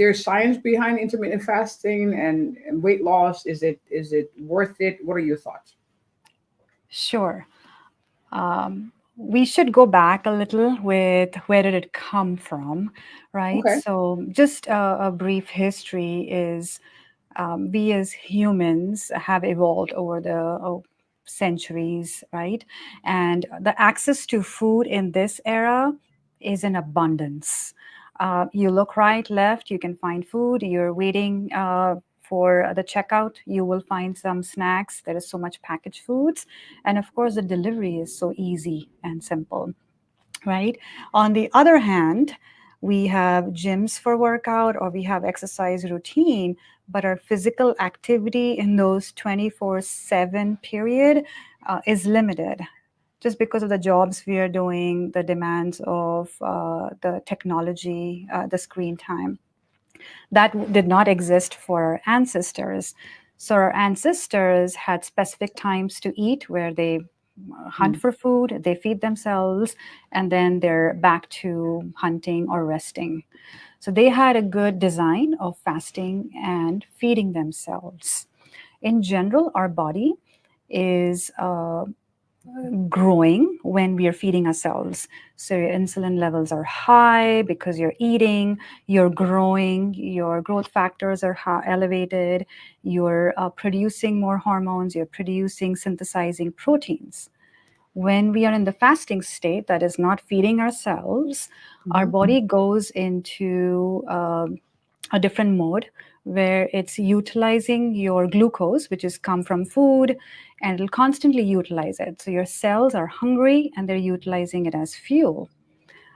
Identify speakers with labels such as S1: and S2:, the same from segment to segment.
S1: there's science behind intermittent fasting and weight loss? Is it worth it? What are your thoughts?
S2: Sure. We should go back a little with where did it come from, right?
S1: Okay.
S2: So just a brief history is we as humans have evolved over the centuries, right? And the access to food in this era is in abundance. You look right, left, you can find food. You're waiting for the checkout, you will find some snacks. There is so much packaged foods. And of course, the delivery is so easy and simple, right? On the other hand, we have gyms for workout or we have exercise routine, but our physical activity in those 24/7 period is limited just because of the jobs we are doing, the demands of the technology, the screen time. That did not exist for our ancestors. So our ancestors had specific times to eat where they hunt
S1: Mm.
S2: for food, they feed themselves, and then they're back to hunting or resting. So they had a good design of fasting and feeding themselves. In general, our body is growing when we are feeding ourselves. So your insulin levels are high because you're eating, you're growing, your growth factors are elevated, you're producing more hormones, you're producing, synthesizing proteins. When we are in the fasting state, that is not feeding ourselves, our
S1: Mhm.
S2: body goes into a different mode where it's utilizing your glucose, which is come from food, and it'll constantly utilize it. So your cells are hungry and they're utilizing it as fuel.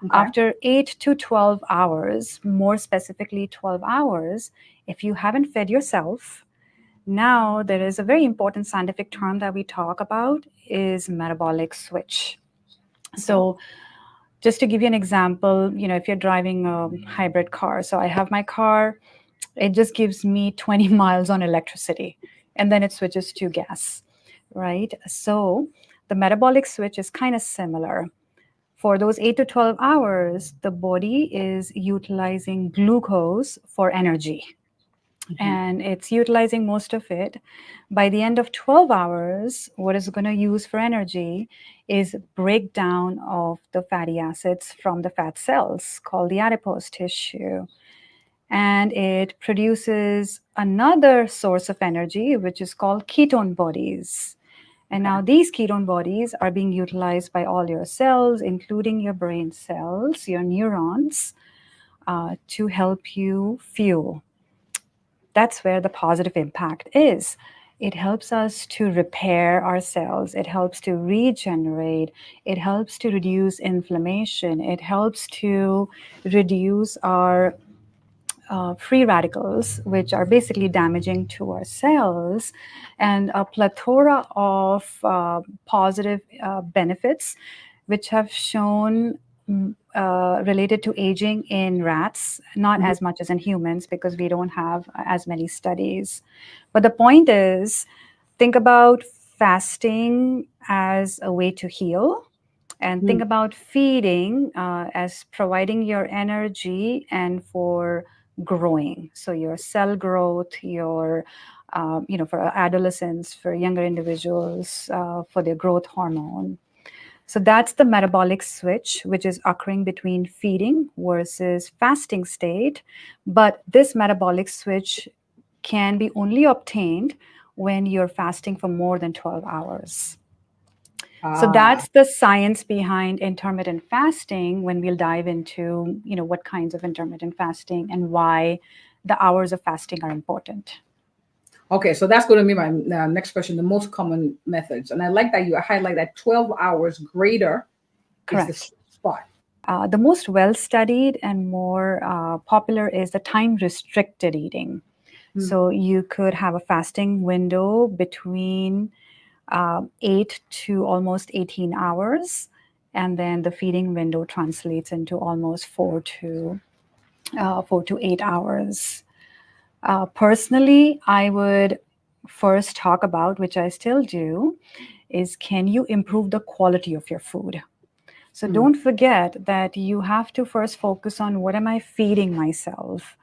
S1: Okay.
S2: After 8 to 12 hours, more specifically 12 hours, if you haven't fed yourself, now there is a very important scientific term that we talk about is metabolic switch.
S1: Okay.
S2: So just to give you an example, if you're driving a hybrid car, so I have my car, it just gives me 20 miles on electricity and then it switches to gas, right? So the metabolic switch is kind of similar. For those 8 to 12 hours, the body is utilizing glucose for energy
S1: Mhm.
S2: and it's utilizing most of it. By the end of 12 hours, what it's going to use for energy is breakdown of the fatty acids from the fat cells called the adipose tissue. And it produces another source of energy, which is called ketone bodies. And
S1: Okay.
S2: now these ketone bodies are being utilized by all your cells, including your brain cells, your neurons, to help you fuel. That's where the positive impact is. It helps us to repair our cells. It helps to regenerate. It helps to reduce inflammation. It helps to reduce our free radicals, which are basically damaging to our cells, and a plethora of positive benefits, which have shown related to aging in rats, not
S1: Mhm.
S2: as much as in humans because we don't have as many studies. But the point is, think about fasting as a way to heal and think
S1: Mm.
S2: about feeding as providing your energy and for growing. So your cell growth, your for adolescents, for younger individuals, for their growth hormone. So that's the metabolic switch, which is occurring between feeding versus fasting state. But this metabolic switch can be only obtained when you're fasting for more than 12 hours. So
S1: Ah.
S2: that's the science behind intermittent fasting when we'll dive into, what kinds of intermittent fasting and why the hours of fasting are important.
S1: Okay, so that's going to be my next question. The most common methods, and I like that you highlight that 12 hours greater is the
S2: Correct.
S1: spot.
S2: The most well studied and more popular is the time restricted eating.
S1: Mm.
S2: So you could have a fasting window between 8 to almost 18 hours, and then the feeding window translates into almost 4 to 8 hours. Personally, I would first talk about, which I still do, is can you improve the quality of your food? So
S1: Mm.
S2: don't forget that you have to first focus on what am I feeding myself?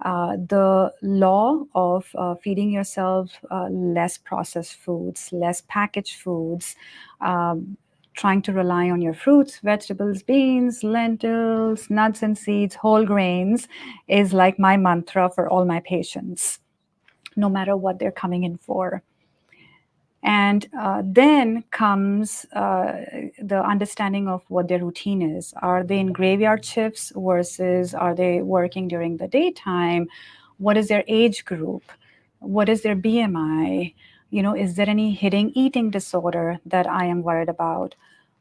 S2: The law of feeding yourself less processed foods, less packaged foods, um, trying to rely on your fruits, vegetables, beans, lentils, nuts and seeds, whole grains is like my mantra for all my patients, no matter what they're coming in for. And then comes the understanding of what their routine is. Are they in graveyard shifts versus are they working during the daytime? What is their age group? What is their BMI? Is there any hidden eating disorder that I am worried about?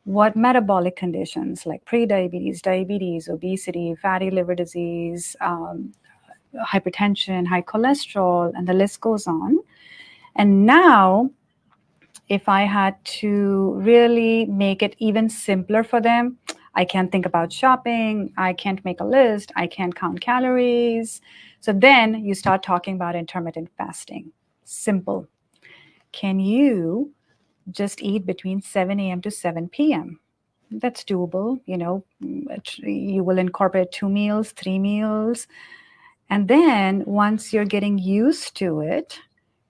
S2: What metabolic conditions like prediabetes, diabetes, obesity, fatty liver disease, hypertension, high cholesterol, and the list goes on. And now if I had to really make it even simpler for them, I can't think about shopping, I can't make a list, I can't count calories. So then you start talking about intermittent fasting. Simple. Can you just eat between 7 a.m. to 7 p.m.? That's doable. You will incorporate 2 meals, 3 meals. And then once you're getting used to it,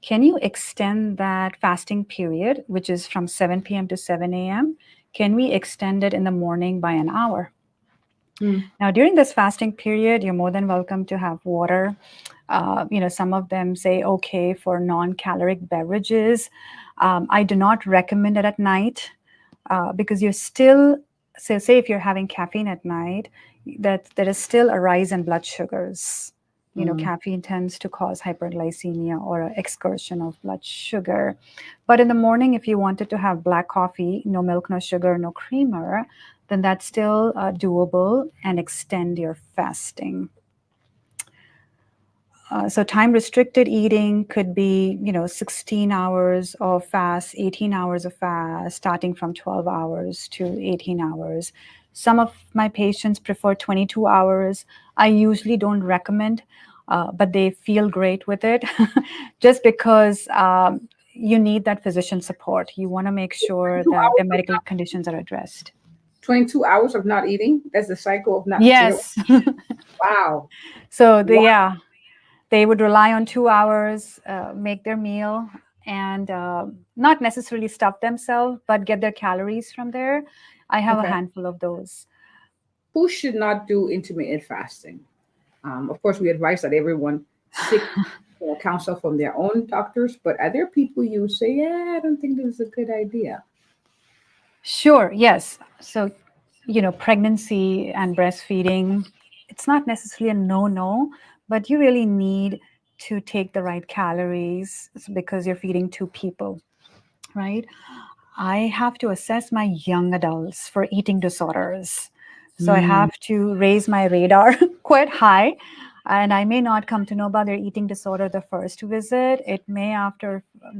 S2: can you extend that fasting period, which is from 7 p.m. to 7 a.m.? Can we extend it in the morning by an hour? Now, during this fasting period, you're more than welcome to have water. Some of them say, okay, for non-caloric beverages. I do not recommend it at night because you're still, so say if you're having caffeine at night, that there is still a rise in blood sugars. Caffeine tends to cause hyperglycemia or an excursion of blood sugar. But in the morning, if you wanted to have black coffee, no milk, no sugar, no creamer, then that's still doable and extend your fasting. So time restricted eating could be, 16 hours of fast, 18 hours of fast, starting from 12 hours to 18 hours. Some of my patients prefer 22 hours. I usually don't recommend, but they feel great with it just because you need that physician support. You want to make sure that their medical conditions are addressed.
S1: 22 hours of not eating? That's the cycle of not zero.
S2: Yes.
S1: Wow.
S2: So they would rely on 2 hours, make their meal, and not necessarily stuff themselves, but get their calories from there. I have a
S1: Okay.
S2: handful of those.
S1: Who should not do intermittent fasting? Of course, we advise that everyone seek counsel from their own doctors, but are there people you say, yeah, I don't think this is a good idea?
S2: Sure, yes. So, pregnancy and breastfeeding, it's not necessarily a no, but you really need to take the right calories because you're feeding two people, right? I have to assess my young adults for eating disorders. So I have to raise my radar quite high. And I may not come to know about their eating disorder the first visit. It may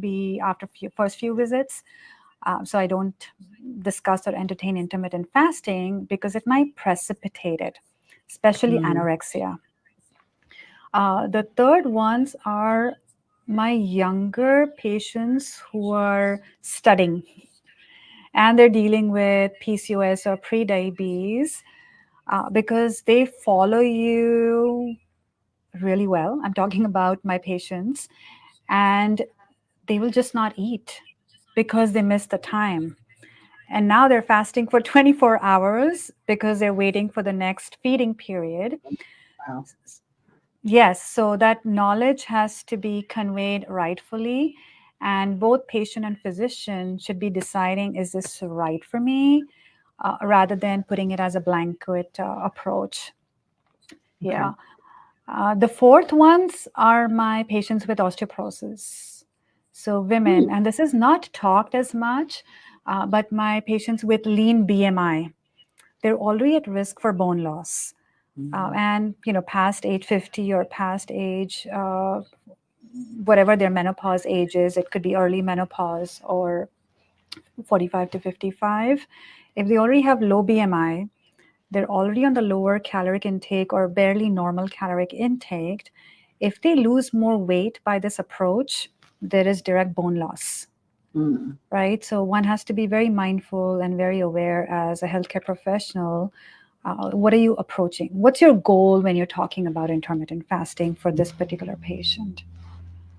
S2: be after first few visits. So I don't discuss or entertain intermittent fasting because it might precipitate it, especially anorexia. The third ones are my younger patients who are studying and they're dealing with PCOS or pre-diabetes because they follow you really well. I'm talking about my patients, and they will just not eat because they missed the time. And now they're fasting for 24 hours because they're waiting for the next feeding period.
S1: Wow.
S2: Yes, so that knowledge has to be conveyed rightfully. And both patient and physician should be deciding, is this right for me? Rather than putting it as a blanket approach.
S1: Okay.
S2: Yeah. The fourth ones are my patients with osteoporosis. So women, and this is not talked as much, but my patients with lean BMI, they're already at risk for bone loss. And, past age 50 or past age, whatever their menopause age is, it could be early menopause or 45 to 55. If they already have low BMI, they're already on the lower caloric intake or barely normal caloric intake. If they lose more weight by this approach, there is direct bone loss, right? So one has to be very mindful and very aware as a healthcare professional What are you approaching? What's your goal when you're talking about intermittent fasting for this particular patient?